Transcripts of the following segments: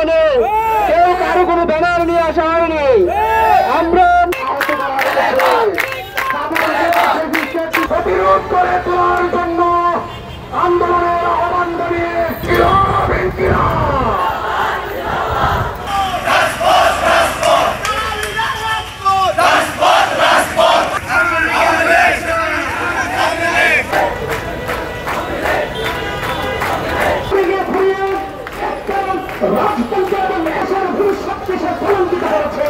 এখানে কেউ কারো কোনো ব্যানার নিয়ে আসা হয়নি। আমরা প্রতিরোধ করে তোলার জন্য আন্দোলনের আহ্বান জানিয়ে রাজতন্ত্র এবং দেশের ভবিষ্যৎকে সে কলঙ্কিত করেছে।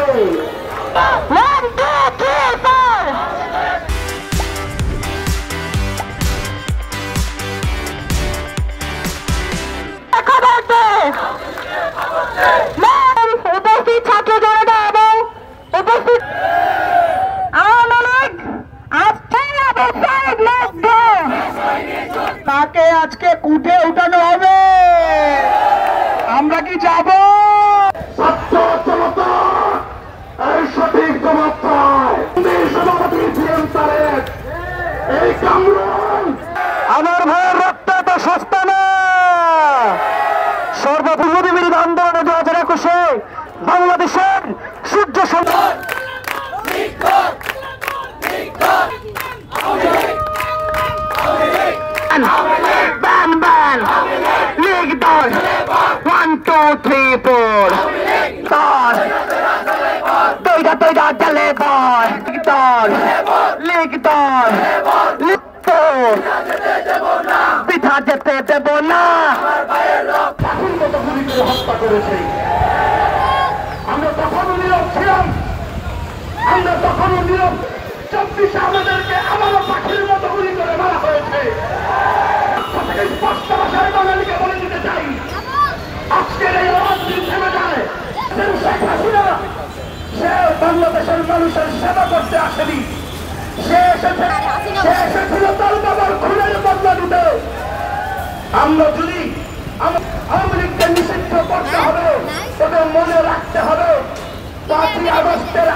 উপস্থিত ছাত্র জনতা এবং উপস্থিত তাকে আজকে কুঠে উঠানো হবে। আমরা কি যাব? সঠিক জবাব পায় সভাপতি এই কামরুল। আমার ভাইয়ের রক্ত এত সস্তা না। সর্বপূর্বী বিরোধী আন্দোলনে 2021-এ বাংলাদেশের সূর্য সন্তান লীগ দল 1 2 3 4 তৈরা জলে বল লীগ দল পিঠা যেতে দেব না। হত্যা করেছে। আমরা তখনও নীরব ছিলাম, আমরা তখনও নীরব। 24 আমাদেরকে আবারও পাখির মতো গুলি করে মারা হয়েছে। স্পষ্ট ভাষায় বাঙালিকে বলে দিতে চাই, আজকের এই রাজনীতি থেমে যায়। শেখ হাসিনা সে বাংলাদেশের মানুষের সেবা করতে আসেনি, সে এসেছিল তার বাবার খুনের বদলা দিতে। আমরা যদি আওয়ামী লীগকে নিষিদ্ধ করতে হবে, তবে মনে রাখতে হবে 5ই আগস্টের